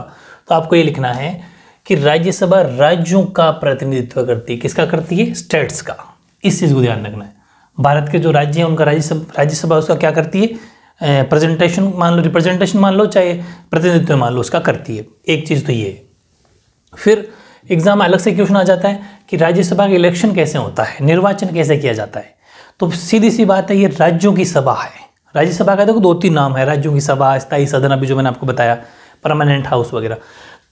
तो आपको ये लिखना है कि राज्यसभा राज्यों का प्रतिनिधित्व करती है। किसका करती है? स्टेट्स का। इस चीज़ को ध्यान रखना है। भारत के जो राज्य हैं उनका राज्यसभा उसका क्या करती है, प्रेजेंटेशन मान लो, रिप्रेजेंटेशन मान लो, चाहे प्रतिनिधित्व मान लो, उसका करती है। एक चीज़ तो ये है। फिर एग्जाम अलग से क्वेश्चन आ जाता है कि राज्यसभा का इलेक्शन कैसे होता है, निर्वाचन कैसे किया जाता है। तो सीधी सी बात है, ये राज्यों की सभा है। राज्यसभा का देखो 2-3 नाम है, राज्यों की सभा, स्थायी सदन, अभी जो मैंने आपको बताया, परमानेंट हाउस वगैरह।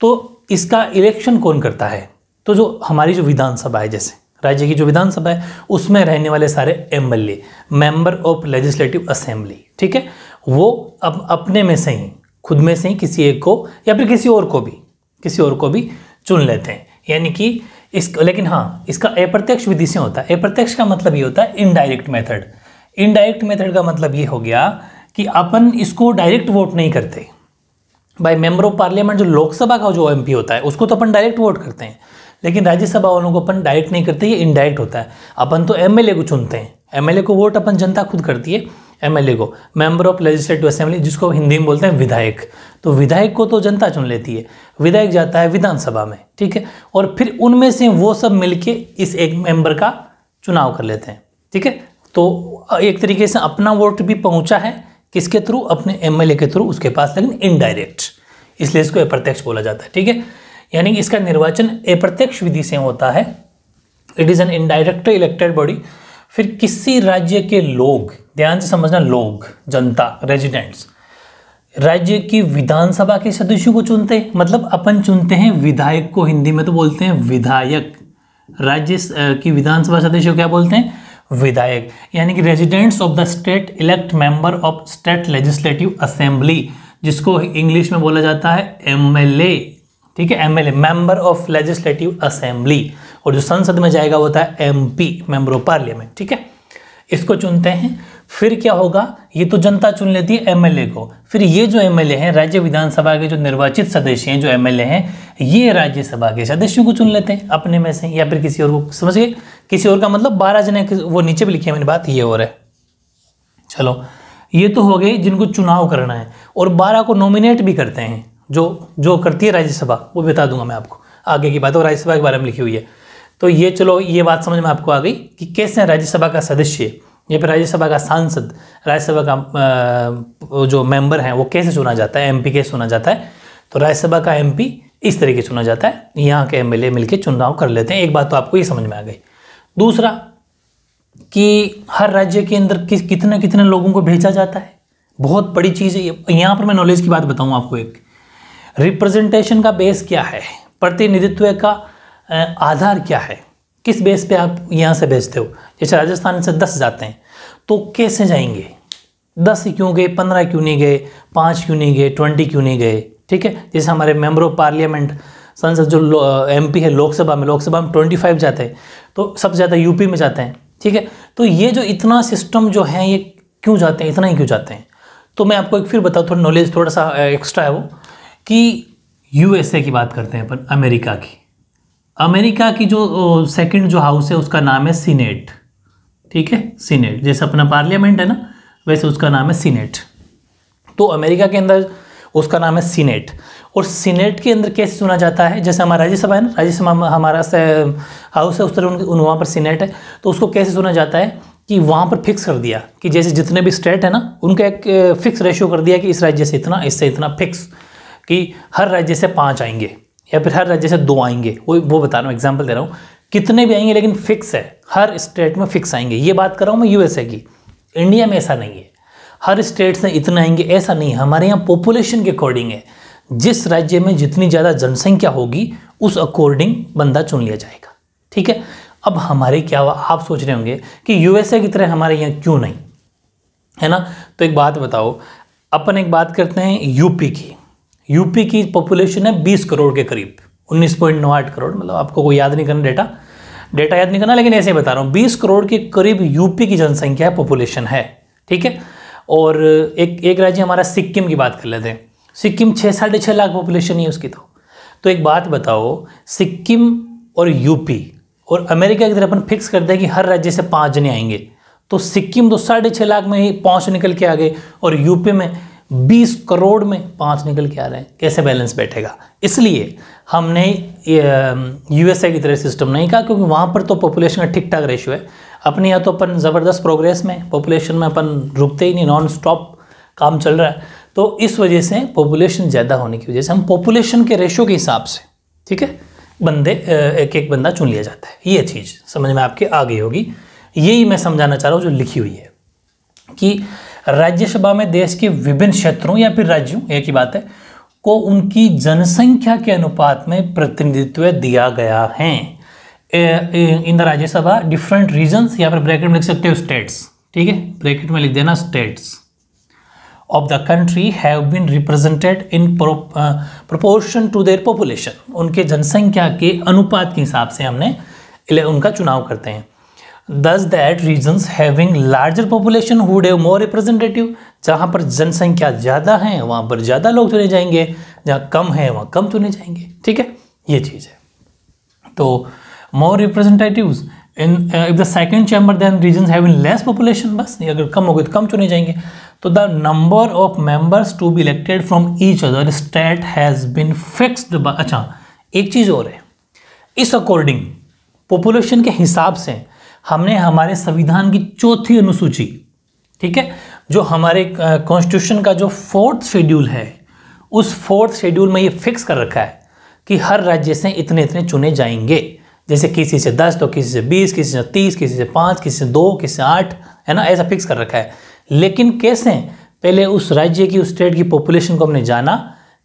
तो इसका इलेक्शन कौन करता है, तो जो हमारी जो विधानसभा है, जैसे राज्य की जो विधानसभा है उसमें रहने वाले सारे MLA, member of legislative assembly, ठीक है, वो अब अपने में से ही, खुद में से ही किसी एक को या फिर किसी और को भी चुन लेते हैं। यानी कि लेकिन हाँ, इसका अप्रत्यक्ष विधि से होता है। अप्रत्यक्ष का मतलब ये होता है इनडायरेक्ट मेथड। इनडायरेक्ट मेथड का मतलब ये हो गया कि अपन इसको डायरेक्ट वोट नहीं करते। भाई मेंबर ऑफ पार्लियामेंट जो लोकसभा का जो एमपी होता है उसको तो अपन डायरेक्ट वोट करते हैं, लेकिन राज्यसभा वालों को अपन डायरेक्ट नहीं करते, ये इनडायरेक्ट होता है। अपन तो एमएलए को चुनते हैं, एमएलए को वोट अपन जनता खुद करती है, एमएलए को, मेंबर ऑफ लेजिस्लेटिव असेंबली, जिसको हिंदी में बोलते हैं विधायक। तो विधायक को तो जनता चुन लेती है, विधायक जाता है विधानसभा में, ठीक है, और फिर उनमें से वो सब मिलके इस एक मेंबर का चुनाव कर लेते हैं, ठीक है। तो एक तरीके से अपना वोट भी पहुंचा है किसके थ्रू, अपने एमएलए के थ्रू उसके पास, लेकिन इनडायरेक्ट, इसलिए इसको अप्रत्यक्ष बोला जाता है, ठीक है। यानी कि इसका निर्वाचन अप्रत्यक्ष विधि से होता है। It is an indirect elected body. फिर किसी राज्य के लोग, ध्यान से समझना, लोग, जनता, रेजिडेंट्स, राज्य की विधानसभा के सदस्यों को चुनते हैं। मतलब अपन चुनते हैं विधायक को, हिंदी में तो बोलते हैं विधायक, राज्य की विधानसभा सदस्य को क्या बोलते हैं, विधायक। यानी कि residents of the state elect member of state legislative assembly, जिसको इंग्लिश में बोला जाता है एमएलए, ठीक है, MLA, member of legislative assembly. और जो संसद में जाएगा वो होता है एमपी, मेंबर ऑफ पार्लियामेंट, ठीक है। इसको चुनते हैं। फिर क्या होगा, ये तो जनता चुन लेती है एमएलए को। फिर ये जो एमएलए हैं, राज्य विधानसभा के जो निर्वाचित सदस्य हैं, जो एमएलए हैं, ये राज्यसभा के सदस्यों को चुन लेते हैं अपने में से या फिर किसी और को। समझ गए, किसी और का मतलब 12 जने, वो नीचे भी लिखी है मैंने बात, ये और है। चलो, ये तो हो गए जिनको चुनाव करना है, और 12 को नॉमिनेट भी करते हैं, जो करती है राज्यसभा, वो बता दूंगा मैं आपको आगे की बात, और राज्यसभा के बारे में लिखी हुई है। तो ये चलो, ये बात समझ में आपको आ गई कि कैसे राज्यसभा का सदस्य या फिर राज्यसभा का सांसद, राज्यसभा का जो मेंबर है वो कैसे चुना जाता है, एमपी कैसे चुना जाता है। तो राज्यसभा का एमपी इस तरीके चुना जाता है, यहाँ के एमएलए मिलकर चुनाव कर लेते हैं। एक बात तो आपको ये समझ में आ गई। दूसरा कि हर राज्य के अंदर कितने कितने लोगों को भेजा जाता है, बहुत बड़ी चीज़ है। यहाँ पर मैं नॉलेज की बात बताऊँ आपको। एक रिप्रेजेंटेशन का बेस क्या है, प्रतिनिधित्व का आधार क्या है, किस बेस पे आप यहाँ से भेजते हो। जैसे राजस्थान से 10 जाते हैं, तो कैसे जाएंगे, 10 क्यों गए, 15 क्यों नहीं गए, 5 क्यों नहीं गए, 20 क्यों नहीं गए, ठीक है। जैसे हमारे मेंबर ऑफ पार्लियामेंट, संसद जो एमपी है, लोकसभा में 25 जाते हैं, तो सबसे ज़्यादा यूपी में जाते हैं, ठीक है। तो ये जो इतना सिस्टम जो है, ये क्यों जाते हैं, इतना ही क्यों जाते हैं। तो मैं आपको एक फिर बताऊँ, थोड़ा नॉलेज थोड़ा सा एक्स्ट्रा है वो, कि यूएसए की बात करते हैं अपन, अमेरिका की जो सेकंड जो हाउस है उसका नाम है सीनेट, ठीक है, सीनेट। जैसे अपना पार्लियामेंट है ना, वैसे उसका नाम है सीनेट। तो अमेरिका के अंदर उसका नाम है सीनेट। और सीनेट के अंदर कैसे चुना जाता है, जैसे हमारा राज्यसभा है ना, राज्यसभा हमारा हाउस है, उस तरह वहाँ पर सीनेट है। तो उसको कैसे चुना जाता है कि वहाँ पर फिक्स कर दिया कि जैसे जितने भी स्टेट है ना, उनका एक फिक्स रेशियो कर दिया कि इस राज्य से इतना, इससे इतना, फिक्स, कि हर राज्य से 5 आएंगे या फिर हर राज्य से 2 आएंगे। वो बता रहा हूँ, एग्जाम्पल दे रहा हूँ, कितने भी आएंगे लेकिन फिक्स है, हर स्टेट में फिक्स आएंगे। ये बात कर रहा हूँ मैं यूएसए की। इंडिया में ऐसा नहीं है, हर स्टेट से इतना आएंगे, ऐसा नहीं। हमारे यहाँ पॉपुलेशन के अकॉर्डिंग है, जिस राज्य में जितनी ज़्यादा जनसंख्या होगी उस अकॉर्डिंग बंदा चुन लिया जाएगा, ठीक है। अब हमारे क्या हुआ, आप सोच रहे होंगे कि यूएसए की तरह हमारे यहाँ क्यों नहीं है ना। तो एक बात बताओ, अपन एक बात करते हैं यूपी की पॉपुलेशन है 20 करोड़ के करीब, 19.98 करोड़। मतलब आपको कोई याद नहीं करना, डेटा याद नहीं करना, लेकिन ऐसे ही बता रहा हूँ, 20 करोड़ के करीब यूपी की जनसंख्या है, पॉपुलेशन है, ठीक है। और एक राज्य हमारा सिक्किम की बात कर लेते हैं। सिक्किम 6-6.5 लाख पॉपुलेशन ही उसकी। तो एक बात बताओ, सिक्किम और यूपी और अमेरिका की तरफ अपन फिक्स कर दें कि हर राज्य से 5 जने आएंगे, तो सिक्किम तो 6.5 लाख में ही 5 निकल के आ गए, और यूपी में 20 करोड़ में 5 निकल के आ रहे हैं। कैसे बैलेंस बैठेगा। इसलिए हमने यूएसए की तरह सिस्टम नहीं कहा, क्योंकि वहाँ पर तो पॉपुलेशन का ठीक ठाक रेशियो है। अपने यहाँ तो अपन ज़बरदस्त प्रोग्रेस में, पॉपुलेशन में अपन रुकते ही नहीं, नॉन स्टॉप काम चल रहा है। तो इस वजह से पॉपुलेशन ज़्यादा होने की वजह से हम पॉपुलेशन के रेशो के हिसाब से, ठीक है, बंदे एक एक बंदा चुन लिया जाता है। ये चीज़ समझ में आपके आ गई होगी। यही मैं समझाना चाह रहा हूँ जो लिखी हुई है कि राज्यसभा में देश के विभिन्न क्षेत्रों या फिर राज्यों, एक ही बात है, को उनकी जनसंख्या के अनुपात में प्रतिनिधित्व दिया गया है। In the Rajya Sabha different regions, या फिर ब्रैकेट में लिख सकते हो स्टेट्स, ठीक है, ब्रैकेट में लिख देना states of the country have been represented in proportion to their population. उनके जनसंख्या के अनुपात के हिसाब से हमने उनका चुनाव करते हैं। Thus that regions having larger population would have more representative, जहाँ पर जनसंख्या ज़्यादा है वहाँ पर ज़्यादा लोग चुने जाएंगे, जहाँ कम है वहाँ कम चुने जाएंगे, ठीक है, ये चीज़ है। तो more representatives in if the second chamber then regions having less population, बस अगर कम हो गए तो कम चुने जाएंगे। तो the number of members to be elected from each other state has been fixed by, अच्छा एक चीज़ और है, इस अकॉर्डिंग पॉपुलेशन के हिसाब से हमने हमारे संविधान की चौथी अनुसूची, ठीक है, जो हमारे कॉन्स्टिट्यूशन का जो 4th शेड्यूल है, उस 4th शेड्यूल में ये फिक्स कर रखा है कि हर राज्य से इतने इतने चुने जाएंगे। जैसे किसी से 10 तो किसी से 20, किसी से 30, किसी से 5, किसी से 2, किसी से 8, है ना, ऐसा फिक्स कर रखा है। लेकिन कैसे, पहले उस राज्य की, उस स्टेट की पॉपुलेशन को हमने जाना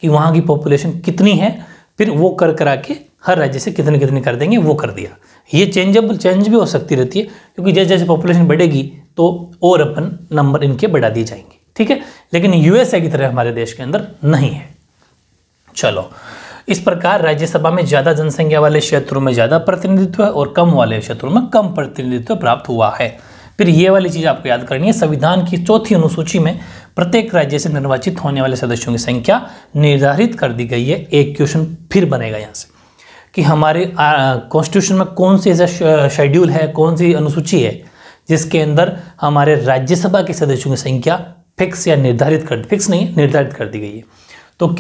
कि वहाँ की पॉपुलेशन कितनी है, फिर वो करा के हर राज्य से कितने कितने कर देंगे, वो कर दिया। ये चेंज भी हो सकती रहती है, क्योंकि जैसे जैसे पॉपुलेशन बढ़ेगी तो और अपन नंबर इनके बढ़ा दिए जाएंगे, ठीक है। लेकिन यूएसए की तरह हमारे देश के अंदर नहीं है। चलो, इस प्रकार राज्यसभा में ज़्यादा जनसंख्या वाले क्षेत्रों में ज़्यादा प्रतिनिधित्व और कम वाले क्षेत्रों में कम प्रतिनिधित्व प्राप्त हुआ है। फिर ये वाली चीज़ आपको याद करनी है, संविधान की चौथी अनुसूची में प्रत्येक राज्य से निर्वाचित होने वाले सदस्यों की संख्या निर्धारित कर दी गई है। एक क्वेश्चन फिर बनेगा यहाँ से कि हमारे कॉन्स्टिट्यूशन में कौन सी ऐसा शेड्यूल है, कौन सी अनुसूची है जिसके अंदर हमारे राज्यसभा के सदस्यों की संख्या फिक्स या निर्धारित कर दी गई है। तो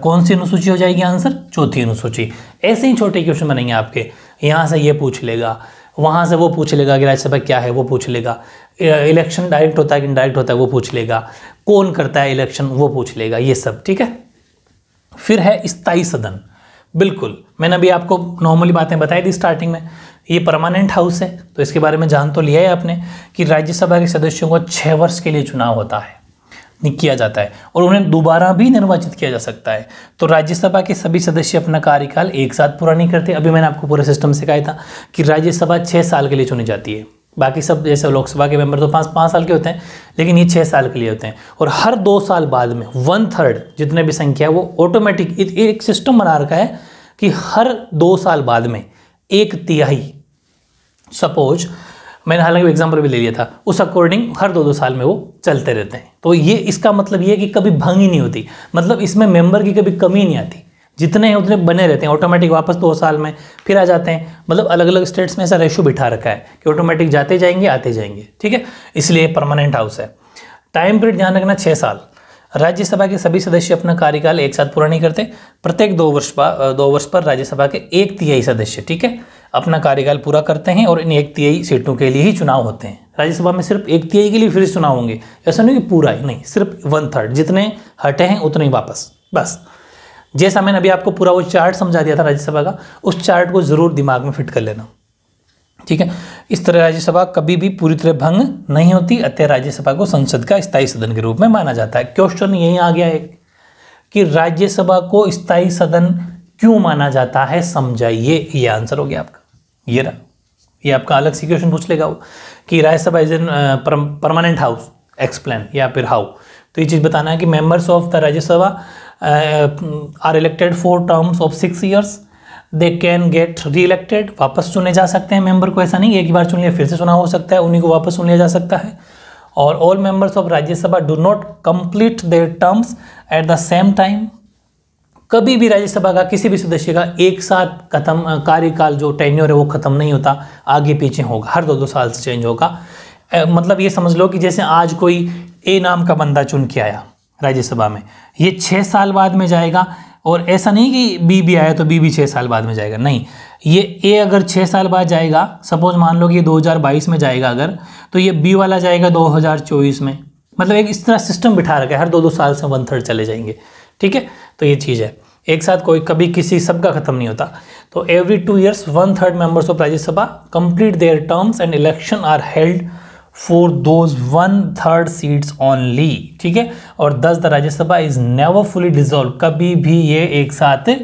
कौन सी अनुसूची हो जाएगी आंसर? चौथी अनुसूची। ऐसे ही छोटे क्वेश्चन बनेंगे आपके, यहाँ से ये पूछ लेगा, वहाँ से वो पूछ लेगा कि राज्यसभा क्या है, वो पूछ लेगा, इलेक्शन डायरेक्ट होता है कि इनडायरेक्ट होता है वो पूछ लेगा, कौन करता है इलेक्शन वो पूछ लेगा, ये सब, ठीक है। फिर है स्थायी सदन। बिल्कुल, मैंने अभी आपको नॉर्मली बातें बताई थी स्टार्टिंग में। ये परमानेंट हाउस है, तो इसके बारे में जान तो लिया है आपने कि राज्यसभा के सदस्यों को 6 वर्ष के लिए चुनाव होता है, किया जाता है, और उन्हें दोबारा भी निर्वाचित किया जा सकता है। तो राज्यसभा के सभी सदस्य अपना कार्यकाल एक साथ पूरा नहीं करते। अभी मैंने आपको पूरे सिस्टम सिखाया था कि राज्यसभा 6 साल के लिए चुनी जाती है। बाकी सब जैसे लोकसभा के मेंबर तो 5 साल के होते हैं, लेकिन ये 6 साल के लिए होते हैं। और हर 2 साल बाद में 1/3 जितने भी संख्या है वो ऑटोमेटिक एक सिस्टम बना रखा है कि हर 2 साल बाद में 1/3, सपोज मैंने हालांकि एग्जाम्पल भी ले लिया था, उस अकॉर्डिंग हर 2 साल में वो चलते रहते हैं। तो ये इसका मतलब ये है कि कभी भंग ही नहीं होती, मतलब इसमें मेंबर की कभी कमी नहीं आती, जितने हैं उतने बने रहते हैं, ऑटोमेटिक वापस 2 साल में फिर आ जाते हैं। मतलब अलग अलग स्टेट्स में ऐसा रेशो बिठा रखा है कि ऑटोमेटिक जाते जाएंगे आते जाएंगे, ठीक है, इसलिए परमानेंट हाउस है। टाइम पीरियड ध्यान रखना 6 साल। राज्यसभा के सभी सदस्य अपना कार्यकाल एक साथ पूरा नहीं करते। प्रत्येक 2 वर्ष पर राज्यसभा के 1/3 सदस्य, ठीक है, अपना कार्यकाल पूरा करते हैं और इन 1/3 सीटों के लिए ही चुनाव होते हैं। राज्यसभा में सिर्फ 1/3 के लिए फिर चुनाव होंगे, ऐसा नहीं कि पूरा ही नहीं, सिर्फ 1/3 जितने हटे हैं उतने ही वापस, बस। जैसा मैंने अभी आपको पूरा वो चार्ट समझा दिया था राज्यसभा का, उस चार्ट को जरूर दिमाग में फिट कर लेना, ठीक है। इस तरह राज्यसभा कभी भी पूरी तरह भंग नहीं होती, अतः राज्यसभा को संसद का स्थायी सदन के रूप में माना जाता है। क्वेश्चन यही आ गया है कि राज्यसभा को स्थायी सदन क्यों माना जाता है, समझाइए। ये आंसर हो गया आपका, ये रहा। ये आपका अलग से क्वेश्चन पूछ लेगा वो कि Rajya Sabha is an permanent house, explain, या फिर हाउ। तो ये चीज़ बताना है कि members of the Rajya Sabha are elected for terms of 6 years, they can get reelected, वापस चुने जा सकते हैं मेंबर को, ऐसा नहीं एक बार चुन लिया फिर से चुना हो सकता है, उन्हीं को वापस चुन लिया जा सकता है। और all members of Rajya Sabha do not complete their terms at the same time. कभी भी राज्यसभा का किसी भी सदस्य का एक साथ खत्म कार्यकाल जो टेन्योर है वो खत्म नहीं होता, आगे पीछे होगा, हर 2 साल से चेंज होगा। मतलब ये समझ लो कि जैसे आज कोई ए नाम का बंदा चुन के आया राज्यसभा में, ये 6 साल बाद में जाएगा, और ऐसा नहीं कि बी भी आया तो बी भी 6 साल बाद में जाएगा, नहीं, ये ए अगर 6 साल बाद जाएगा, सपोज मान लो कि ये 2022 में जाएगा अगर, तो ये बी वाला जाएगा 2024 में। मतलब एक इस तरह सिस्टम बिठा रखा है, हर 2-2 साल से 1/3 चले जाएंगे, ठीक है। तो ये चीज़ है, एक साथ कोई कभी किसी सबका खत्म नहीं होता। तो every 2 years 1/3 members of Rajya Sabha complete their terms and election are held for those 1/3 seats only, ठीक है। और 10 the Rajya Sabha is never fully dissolve, कभी भी ये एक साथ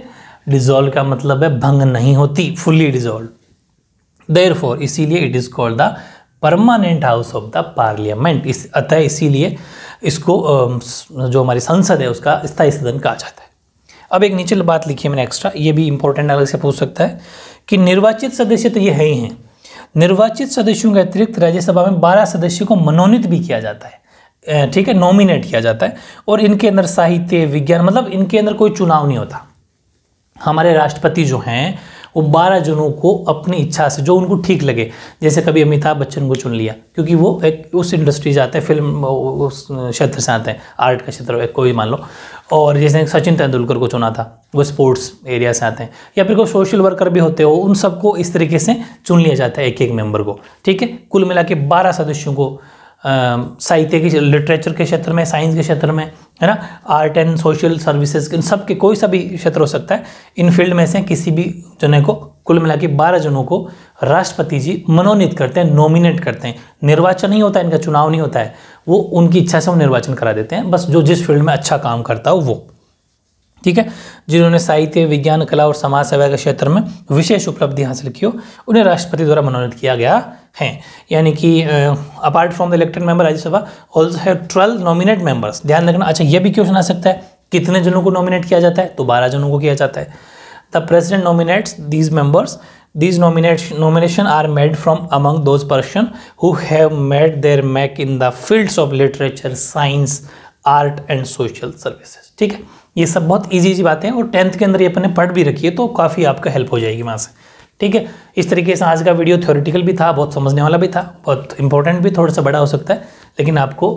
डिसॉल्व का मतलब है भंग नहीं होती, फुली डिसॉल्व। देयरफॉर इसीलिए it is called the permanent house of the parliament. अतः इसीलिए इसको जो हमारी संसद है उसका स्थायी सदन कहा जाता है। अब एक नीचे बात लिखी है मैंने एक्स्ट्रा, ये भी इंपॉर्टेंट अलग से पूछ सकता है कि निर्वाचित सदस्य तो ये है ही हैं, निर्वाचित सदस्यों के अतिरिक्त राज्यसभा में 12 सदस्यों को मनोनीत भी किया जाता है, ठीक है, नॉमिनेट किया जाता है। और इनके अंदर साहित्य, विज्ञान, मतलब इनके अंदर कोई चुनाव नहीं होता। हमारे राष्ट्रपति जो हैं वो 12 जनों को अपनी इच्छा से जो उनको ठीक लगे, जैसे कभी अमिताभ बच्चन को चुन लिया क्योंकि वो एक उस इंडस्ट्री से आते हैं, फिल्म उस क्षेत्र से आते हैं, आर्ट का क्षेत्र कोई मान लो। और जैसे सचिन तेंदुलकर को चुना था, वो स्पोर्ट्स एरिया से आते हैं, या फिर कोई सोशल वर्कर भी होते हो, उन सबको इस तरीके से चुन लिया जाता है, एक एक मेंबर को, ठीक है। कुल मिला के 12 सदस्यों को साहित्य की, लिटरेचर के क्षेत्र में, साइंस के क्षेत्र में, है ना, आर्ट एंड सोशल सर्विसेज, इन सब के कोई सा भी क्षेत्र हो सकता है, इन फील्ड में से किसी भी जने को, कुल मिला के 12 जनों को राष्ट्रपति जी मनोनीत करते हैं, नॉमिनेट करते हैं। निर्वाचन नहीं होता, इनका चुनाव नहीं होता है, वो उनकी इच्छा से वो निर्वाचन करा देते हैं, बस जो जिस फील्ड में अच्छा काम करता हो वो, ठीक है। जिन्होंने साहित्य, विज्ञान, कला और समाज सेवा के क्षेत्र में विशेष उपलब्धि हासिल की हो, उन्हें राष्ट्रपति द्वारा मनोनीत किया गया है। यानी कि apart from the elected member Rajya Sabha also have 12 nominate members. ध्यान रखना। अच्छा, ये भी क्वेश्चन आ सकता है, कितने जनों को नॉमिनेट किया जाता है? तो 12 जनों को किया जाता है। The president nominates these members, these nomination are made from among those person who have made their mark in the fields of literature, science, art and social services। ठीक है, ये सब बहुत इजी बातें हैं और 10th के अंदर ये अपने पढ़ भी रखिए तो काफ़ी आपका हेल्प हो जाएगी वहाँ से। ठीक है, इस तरीके से आज का वीडियो थ्योरेटिकल भी था, बहुत समझने वाला भी था, बहुत इंपॉर्टेंट भी, थोड़ा सा बड़ा हो सकता है, लेकिन आपको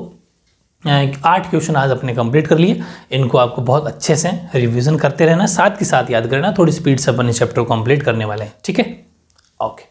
8 क्वेश्चन आज अपने कंप्लीट कर लिए। इनको आपको बहुत अच्छे से रिवीजन करते रहना, साथ के साथ याद करना, थोड़ी स्पीड से अपने चैप्टर को कंप्लीट करने वाले हैं। ठीक है, ओके।